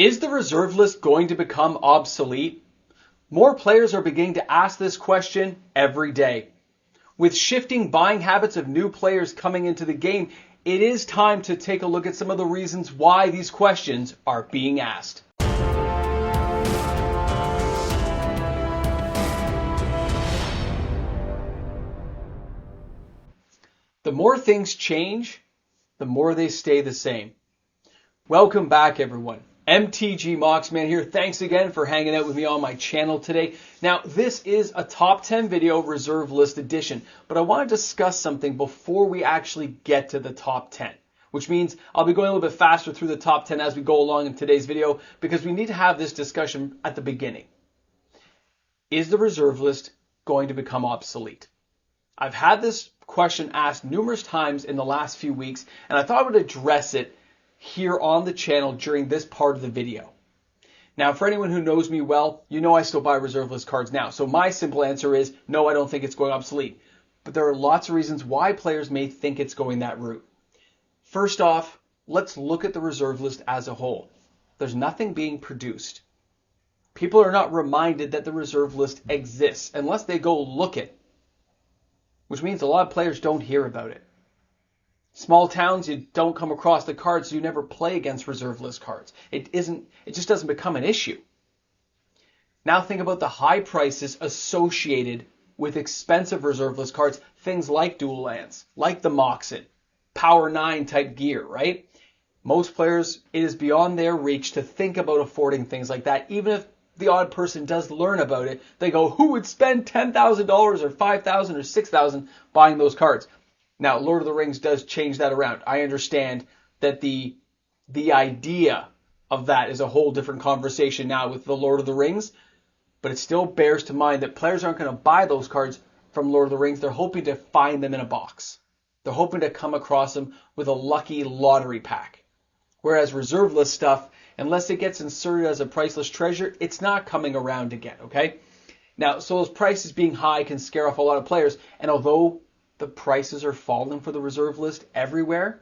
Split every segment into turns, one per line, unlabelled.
Is the reserve list going to become obsolete? More players are beginning to ask this question every day. With shifting buying habits of new players coming into the game, it is time to take a look at some of the reasons why these questions are being asked. The more things change, the more they stay the same. Welcome back, everyone. MTG Moxman here. Thanks again for hanging out with me on my channel today. Now, this is a top 10 video reserve list edition, but I want to discuss something before we actually get to the top 10, which means I'll be going a little bit faster through the top 10 as we go along in today's video because we need to have this discussion at the beginning. Is the reserve list going to become obsolete? I've had this question asked numerous times in the last few weeks, and I thought I would address it here on the channel during this part of the video. Now, for anyone who knows me well, you know I still buy reserve list cards now. So my simple answer is no, I don't think it's going obsolete. But there are lots of reasons why players may think it's going that route. First off, let's look at the reserve list as a whole. There's nothing being produced. People are not reminded that the reserve list exists unless they go look it, which means a lot of players don't hear about it. Small towns, you don't come across the cards, so you never play against reserve list cards. It just doesn't become an issue. Now think about the high prices associated with expensive reserve list cards, things like dual lands, like the Moxen, Power 9 type gear, right? Most players, it is beyond their reach to think about affording things like that. Even if the odd person does learn about it, they go, who would spend $10,000 or $5,000 or $6,000 buying those cards? Now, Lord of the Rings does change that around. I understand that the idea of that is a whole different conversation now with the Lord of the Rings, but it still bears to mind that players aren't going to buy those cards from Lord of the Rings. They're hoping to find them in a box. They're hoping to come across them with a lucky lottery pack. Whereas reserve list stuff, unless it gets inserted as a priceless treasure, it's not coming around again, okay? Now, so those prices being high can scare off a lot of players, and although the prices are falling for the reserve list everywhere,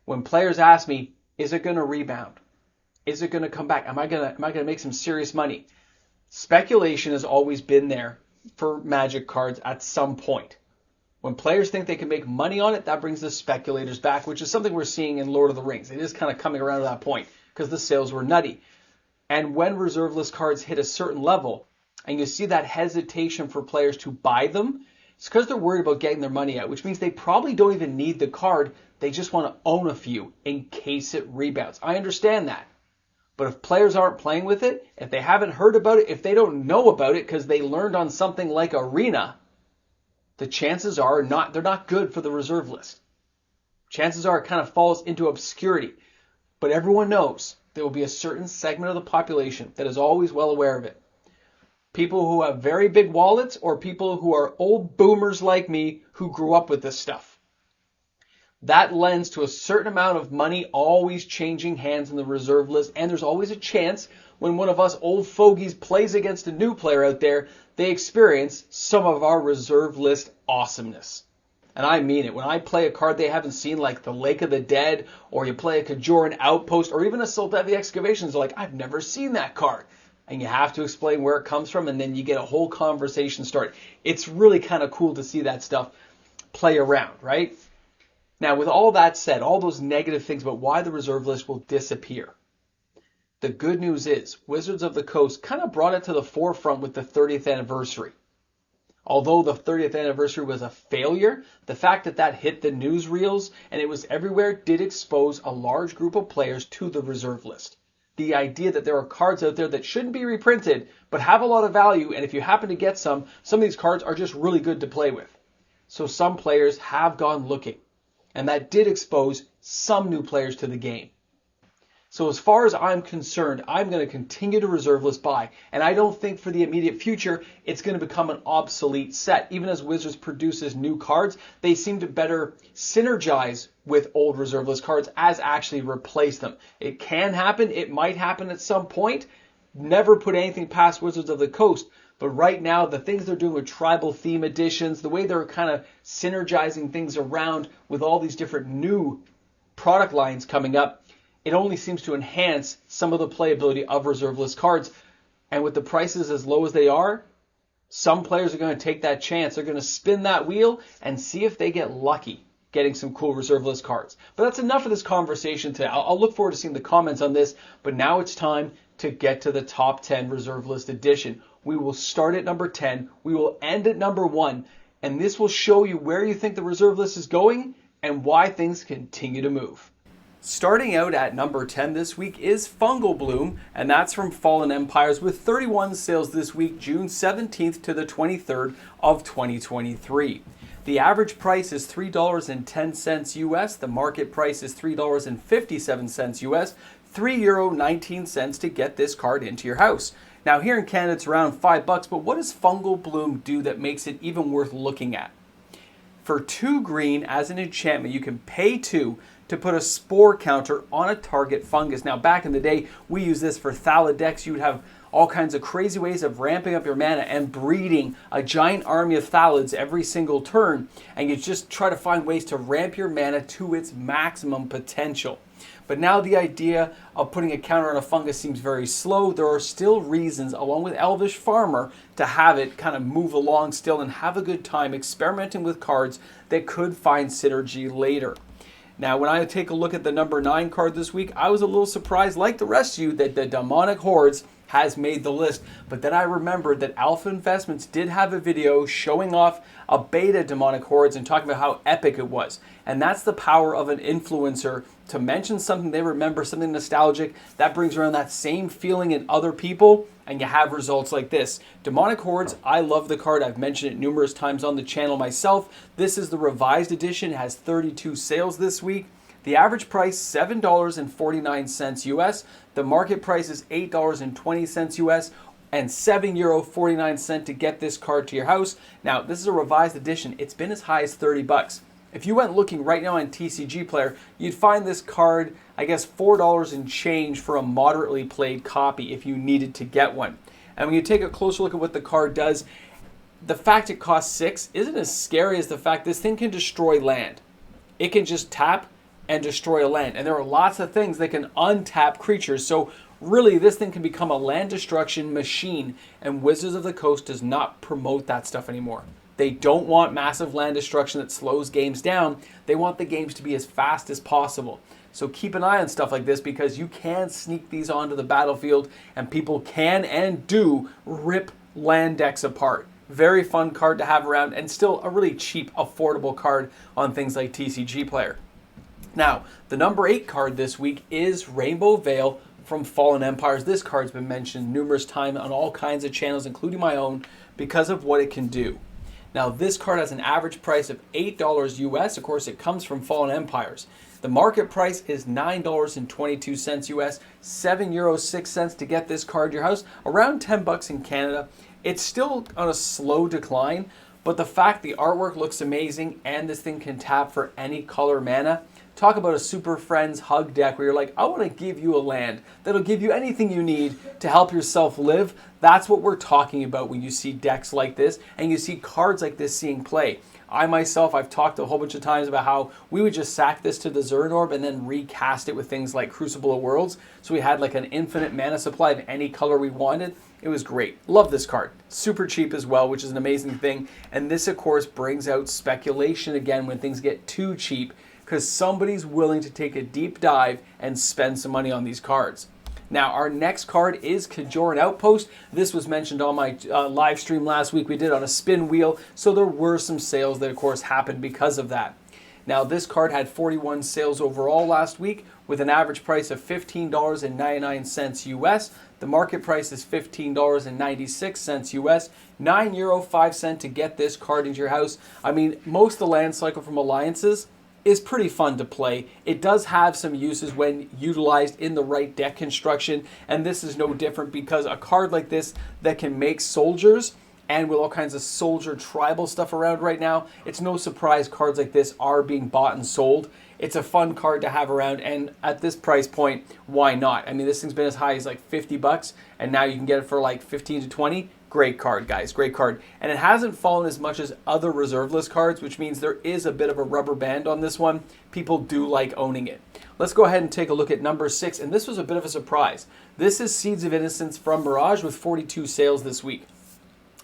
when players ask me, is it going to rebound? Is it going to come back? Am I going to make some serious money? Speculation has always been there for Magic cards at some point. When players think they can make money on it, that brings the speculators back, which is something we're seeing in Lord of the Rings. It is kind of coming around to that point because the sales were nutty. And when reserve list cards hit a certain level and you see that hesitation for players to buy them, it's because they're worried about getting their money out, which means they probably don't even need the card. They just want to own a few in case it rebounds. I understand that. But if players aren't playing with it, if they haven't heard about it, if they don't know about it because they learned on something like Arena, the chances are they're not good for the reserve list. Chances are it kind of falls into obscurity. But everyone knows there will be a certain segment of the population that is always well aware of it. People who have very big wallets or people who are old boomers like me who grew up with this stuff. That lends to a certain amount of money always changing hands in the reserve list, and there's always a chance when one of us old fogies plays against a new player out there, they experience some of our reserve list awesomeness. And I mean it. When I play a card they haven't seen, like the Lake of the Dead, or you play a Kaija Outpost, or even Assault Heavy Excavations, they're like, I've never seen that card. And you have to explain where it comes from, and then you get a whole conversation started. It's really kind of cool to see that stuff play around, right? Now, with all that said, all those negative things about why the reserve list will disappear, the good news is Wizards of the Coast kind of brought it to the forefront with the 30th anniversary. Although the 30th anniversary was a failure, the fact that that hit the newsreels and it was everywhere did expose a large group of players to the reserve list. The idea that there are cards out there that shouldn't be reprinted but have a lot of value, and if you happen to get some of these cards are just really good to play with. So some players have gone looking, and that did expose some new players to the game. So as far as I'm concerned, I'm going to continue to reserve list buy, and I don't think for the immediate future it's going to become an obsolete set. Even as Wizards produces new cards, they seem to better synergize with old reserve list cards as actually replace them. It can happen, it might happen at some point. Never put anything past Wizards of the Coast, but right now the things they're doing with tribal theme editions, the way they're kind of synergizing things around with all these different new product lines coming up, it only seems to enhance some of the playability of reserve list cards. And with the prices as low as they are, some players are going to take that chance. They're going to spin that wheel and see if they get lucky getting some cool reserve list cards. But that's enough of this conversation today. I'll look forward to seeing the comments on this, but now it's time to get to the top 10 reserve list edition. We will start at number 10. We will end at number 1. And this will show you where you think the reserve list is going and why things continue to move. Starting out at number 10 this week is Fungal Bloom, and that's from Fallen Empires with 31 sales this week, June 17th to the 23rd of 2023. The average price is $3.10 US. The market price is $3.57 US. €3.19 to get this card into your house. Now here in Canada it's around $5, but what does Fungal Bloom do that makes it even worth looking at? For 2 green as an enchantment, you can pay 2 to put a spore counter on a target fungus. Now back in the day, we used this for Thalid decks. You would have all kinds of crazy ways of ramping up your mana and breeding a giant army of Thalids every single turn, and you just try to find ways to ramp your mana to its maximum potential. But now the idea of putting a counter on a fungus seems very slow. There are still reasons, along with Elvish Farmer, to have it kind of move along still and have a good time experimenting with cards that could find synergy later. Now, when I take a look at the number 9 card this week, I was a little surprised, like the rest of you, that the Demonic Hordes has made the list. But then I remembered that Alpha Investments did have a video showing off a beta Demonic Hordes and talking about how epic it was. And that's the power of an influencer to mention something they remember, something nostalgic, that brings around that same feeling in other people, and you have results like this. Demonic Hordes, I love the card. I've mentioned it numerous times on the channel myself. This is the revised edition. It has 32 sales this week. The average price, $7.49 US. The market price is $8.20 US and €7.49 to get this card to your house. Now, this is a revised edition. It's been as high as $30. If you went looking right now on TCG Player, you'd find this card, I guess, $4 and change for a moderately played copy if you needed to get one. And when you take a closer look at what the card does, the fact it costs 6 isn't as scary as the fact this thing can destroy land. It can just tap and destroy a land. And there are lots of things that can untap creatures. So really, this thing can become a land destruction machine. And Wizards of the Coast does not promote that stuff anymore. They don't want massive land destruction that slows games down. They want the games to be as fast as possible. So keep an eye on stuff like this, because you can sneak these onto the battlefield and people can and do rip land decks apart. Very fun card to have around, and still a really cheap, affordable card on things like TCG Player. Now, the number 8 card this week is Rainbow Veil from Fallen Empires. This card's been mentioned numerous times on all kinds of channels, including my own, because of what it can do. Now, this card has an average price of $8 US. Of course, it comes from Fallen Empires. The market price is $9.22 US, €7.06 to get this card to your house, around $10 in Canada. It's still on a slow decline, but the fact the artwork looks amazing and this thing can tap for any color mana. Talk about a Super Friends hug deck where you're like, I want to give you a land that'll give you anything you need to help yourself live. That's what we're talking about when you see decks like this and you see cards like this seeing play. I myself, I've talked a whole bunch of times about how we would just sack this to the Zern Orb and then recast it with things like Crucible of Worlds. So we had like an infinite mana supply of any color we wanted. It was great. Love this card. Super cheap as well, which is an amazing thing. And this, of course, brings out speculation again when things get too cheap, because somebody's willing to take a deep dive and spend some money on these cards. Now, our next card is Kaija Outpost. This was mentioned on my live stream last week. We did on a spin wheel, so there were some sales that, of course, happened because of that. Now, this card had 41 sales overall last week with an average price of $15.99 US. The market price is $15.96 US, €9.05 to get this card into your house. I mean, most of the land cycle from Alliances is pretty fun to play. It does have some uses when utilized in the right deck construction, and this is no different, because a card like this that can make soldiers, and with all kinds of soldier tribal stuff around right now, it's no surprise cards like this are being bought and sold. It's a fun card to have around, and at this price point, why not? I mean, this thing's been as high as like $50, and now you can get it for like 15 to 20. Great card, guys. Great card. And it hasn't fallen as much as other reserve list cards, which means there is a bit of a rubber band on this one. People do like owning it. Let's go ahead and take a look at number 6, and this was a bit of a surprise. This is Seeds of Innocence from Mirage with 42 sales this week.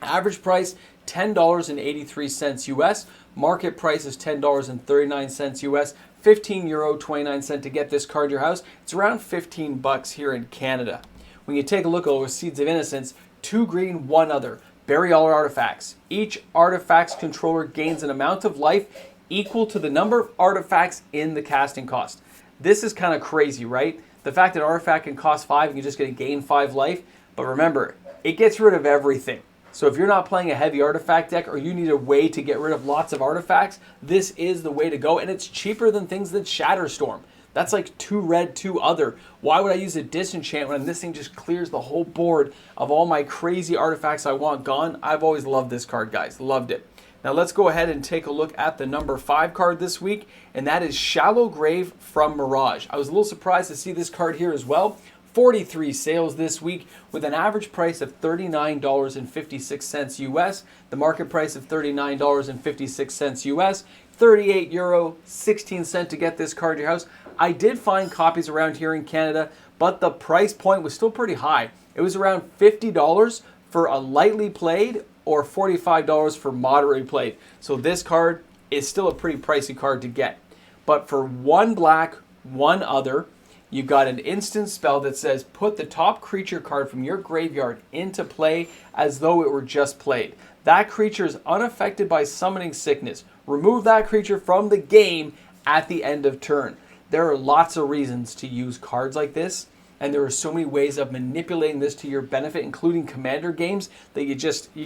Average price, $10.83 US. Market price is $10.39 US. €15.29 to get this card to your house. It's around 15 bucks here in Canada. When you take a look over Seeds of Innocence, 2 green, 1 other. Bury all artifacts. Each artifact's controller gains an amount of life equal to the number of artifacts in the casting cost. This is kind of crazy, right? The fact that an artifact can cost 5 and you're just going to gain 5 life. But remember, it gets rid of everything. So if you're not playing a heavy artifact deck or you need a way to get rid of lots of artifacts, this is the way to go. And it's cheaper than things that Shatterstorm. That's like 2 red, 2 other. Why would I use a disenchant when this thing just clears the whole board of all my crazy artifacts I want gone? I've always loved this card, guys. Loved it. Now let's go ahead and take a look at the number 5 card this week, and that is Shallow Grave from Mirage. I was a little surprised to see this card here as well. 43 sales this week with an average price of $39.56 US. The market price of $39.56 US. €38.16 to get this card to your house. I did find copies around here in Canada, but the price point was still pretty high. It was around $50 for a lightly played or $45 for moderately played. So this card is still a pretty pricey card to get. But for 1 black, 1 other, you got an instant spell that says put the top creature card from your graveyard into play as though it were just played. That creature is unaffected by summoning sickness. Remove that creature from the game at the end of turn. There are lots of reasons to use cards like this, and there are so many ways of manipulating this to your benefit, including commander games, that you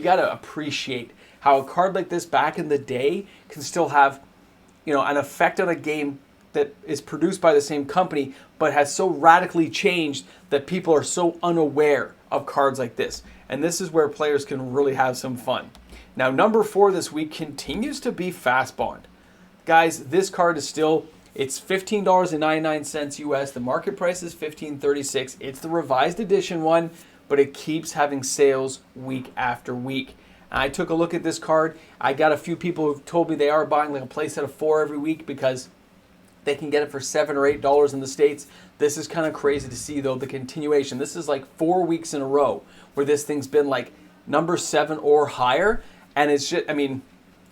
got to appreciate how a card like this back in the day can still have, an effect on a game that is produced by the same company, but has so radically changed that people are so unaware of cards like this. And this is where players can really have some fun. Now, number 4 this week continues to be Fast Bond. Guys, this card is still, it's $15.99 US. The market price is $15.36. It's the revised edition one, but it keeps having sales week after week. And I took a look at this card. I got a few people who've told me they are buying like a playset of 4 every week because they can get it for $7 or $8 in the States. This is kind of crazy to see, though, the continuation. This is like 4 weeks in a row where this thing's been like number 7 or higher. And it's just,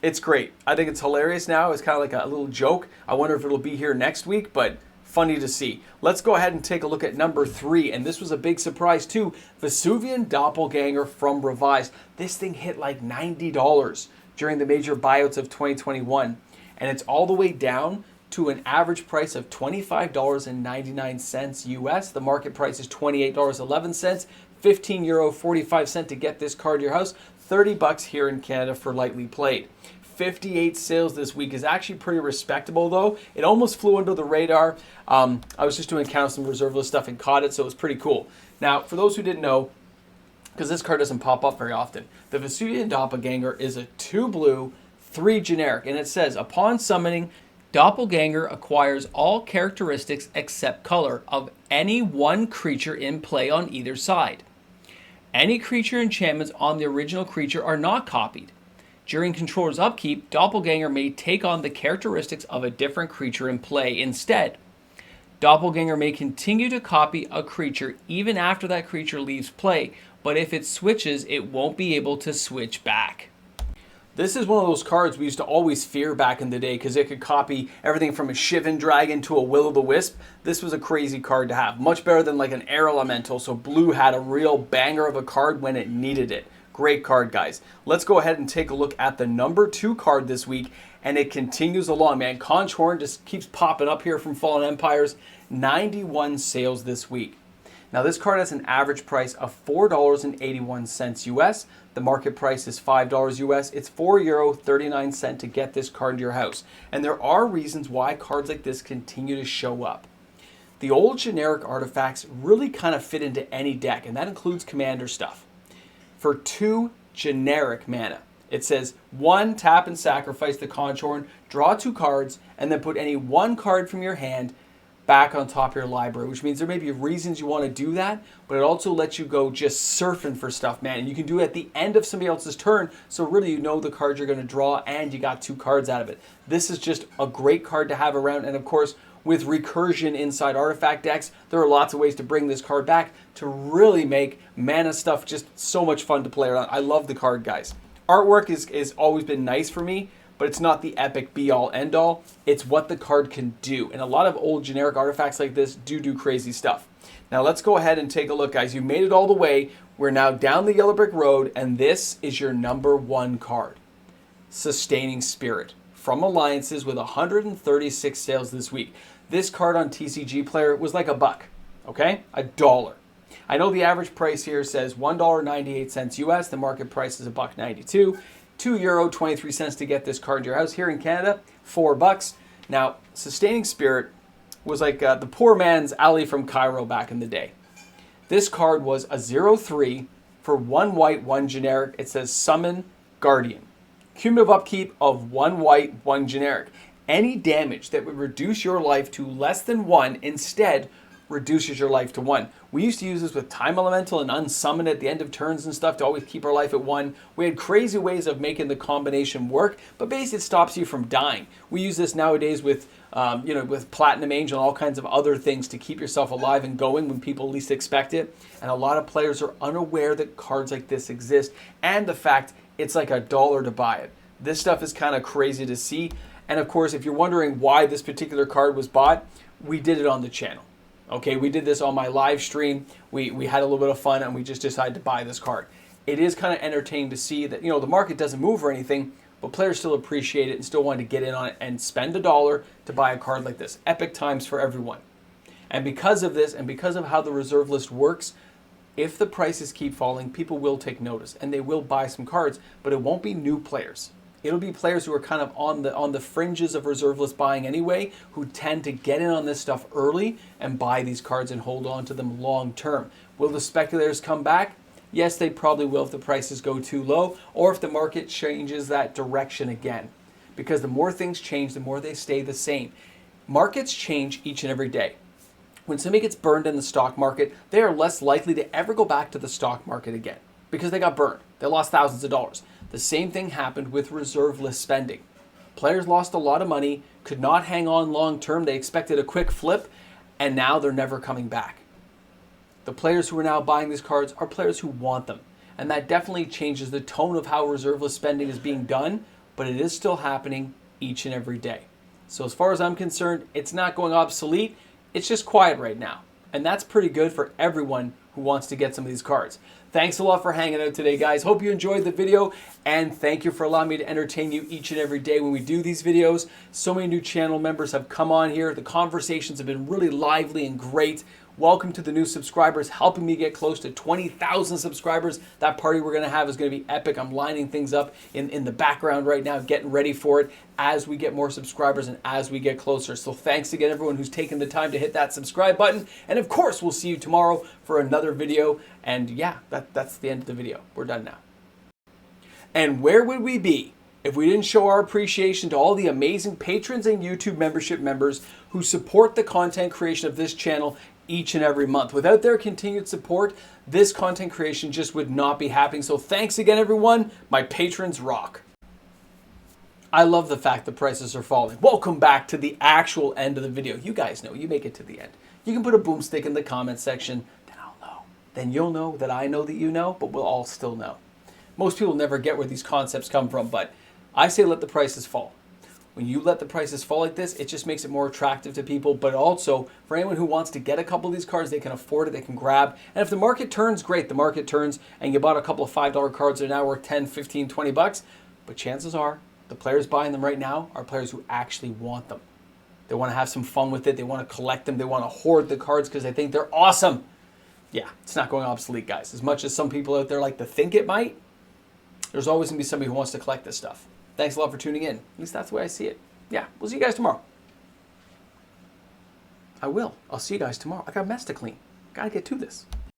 it's great. I think it's hilarious now. It's kind of like a little joke. I wonder if it'll be here next week, but funny to see. Let's go ahead and take a look at number 3. And this was a big surprise, too. Vesperan Doppelganger from Revised. This thing hit like $90 during the major buyouts of 2021. And it's all the way down to an average price of $25.99 US. The market price is $28.11, €15.45 to get this card to your house, 30 bucks here in Canada for lightly played. 58 sales this week is actually pretty respectable, though. It almost flew under the radar. I was just doing kind of some reserve list stuff and caught it, so it was pretty cool. Now, for those who didn't know, because this card doesn't pop up very often, the Vesperan Doppelganger is a 2 blue, 3 generic, and it says, upon summoning, Doppelganger acquires all characteristics except color of any one creature in play on either side. Any creature enchantments on the original creature are not copied. During controller's upkeep, Doppelganger may take on the characteristics of a different creature in play instead. Doppelganger may continue to copy a creature even after that creature leaves play, but if it switches, it won't be able to switch back. This is one of those cards we used to always fear back in the day because it could copy everything from a Shivan Dragon to a Will-o'-the-Wisp. This was a crazy card to have. Much better than like an Air Elemental, so blue had a real banger of a card when it needed it. Great card, guys. Let's go ahead and take a look at the number 2 card this week, and it continues along, man. Conch Horn just keeps popping up here from Fallen Empires. 91 sales this week. Now, this card has an average price of $4.81 US. The market price is $5 US. It's €4.39 to get this card to your house. And there are reasons why cards like this continue to show up. The old generic artifacts really kind of fit into any deck, and that includes commander stuff. For 2 generic mana, it says 1, tap and sacrifice the Conch Horn, draw 2 cards, and then put any 1 card from your hand back on top of your library, which means there may be reasons you want to do that, but it also lets you go just surfing for stuff, man. And you can do it at the end of somebody else's turn, so really you know the cards you're going to draw, and you got 2 cards out of it. This is just a great card to have around, and of course, with recursion inside artifact decks. There are lots of ways to bring this card back to really make mana stuff just so much fun to play around. I love the card, guys. Artwork is always been nice for me, but it's not the epic be-all, end-all. It's what the card can do. And a lot of old generic artifacts like this do crazy stuff. Now let's go ahead and take a look, guys. You made it all the way. We're now down the yellow brick road, and this is your number 1 card. Sustaining Spirit. From Alliances with 136 sales this week. This card on TCG Player was like $1, okay? $1. I know the average price here says $1.98 US. The market price is $1.92. €2.23 to get this card in your house. Here in Canada, $4. Now, Sustaining Spirit was like the poor man's alley from Cairo back in the day. This card was a 0/3 for 1 white, 1 generic. It says Summon Guardian. Cumulative upkeep of 1 white, 1 generic. Any damage that would reduce your life to less than 1 instead reduces your life to 1. We used to use this with Time Elemental and Unsummon at the end of turns and stuff to always keep our life at 1. We had crazy ways of making the combination work, but basically it stops you from dying. We use this nowadays with with Platinum Angel and all kinds of other things to keep yourself alive and going when people least expect it. And a lot of players are unaware that cards like this exist, and the fact it's like $1 to buy it. This stuff is kind of crazy to see. And of course, if you're wondering why this particular card was bought, we did it on the channel. Okay, we did this on my live stream. We had a little bit of fun, and we just decided to buy this card. It is kind of entertaining to see that, the market doesn't move or anything, but players still appreciate it and still want to get in on it and spend $1 to buy a card like this. Epic times for everyone. And because of this, and because of how the reserve list works, if the prices keep falling, people will take notice and they will buy some cards, but it won't be new players. It'll be players who are kind of on the fringes of reserve list buying anyway, who tend to get in on this stuff early and buy these cards and hold on to them long term. Will the speculators come back? Yes, they probably will if the prices go too low or if the market changes that direction again. Because the more things change, the more they stay the same. Markets change each and every day. When somebody gets burned in the stock market, they are less likely to ever go back to the stock market again because they got burned. They lost thousands of dollars. The same thing happened with reserve list spending. Players lost a lot of money, could not hang on long term. They expected a quick flip, and now they're never coming back. The players who are now buying these cards are players who want them. And that definitely changes the tone of how reserve list spending is being done, but it is still happening each and every day. So as far as I'm concerned, it's not going obsolete. It's just quiet right now. And that's pretty good for everyone who wants to get some of these cards. Thanks a lot for hanging out today, guys. Hope you enjoyed the video, and thank you for allowing me to entertain you each and every day when we do these videos. So many new channel members have come on here. The conversations have been really lively and great. Welcome to the new subscribers, helping me get close to 20,000 subscribers. That party we're going to have is going to be epic. I'm lining things up in the background right now, getting ready for it as we get more subscribers and as we get closer. So thanks again, everyone who's taken the time to hit that subscribe button. And of course, we'll see you tomorrow for another video. And yeah, that's the end of the video. We're done now. And where would we be if we didn't show our appreciation to all the amazing patrons and YouTube membership members who support the content creation of this channel each and every month? Without their continued support, this content creation just would not be happening. So thanks again, everyone. My patrons rock. I love the fact the prices are falling. Welcome back to the actual end of the video. You guys know, you make it to the end. You can put a boomstick in the comment section, then I'll know. Then you'll know that I know that you know, but we'll all still know. Most people never get where these concepts come from, but I say let the prices fall. When you let the prices fall like this, it just makes it more attractive to people, but also for anyone who wants to get a couple of these cards, they can afford it, they can grab. And if the market turns, great, the market turns, and you bought a couple of $5 cards that are now worth 10, 15, 20 bucks, but chances are the players buying them right now are players who actually want them. They want to have some fun with it, they want to collect them, they want to hoard the cards because they think they're awesome. Yeah, it's not going obsolete, guys. As much as some people out there like to think it might, there's always going to be somebody who wants to collect this stuff. Thanks a lot for tuning in. At least that's the way I see it. Yeah, we'll see you guys tomorrow. I will. I'll see you guys tomorrow. I got a mess to clean. Got to get to this.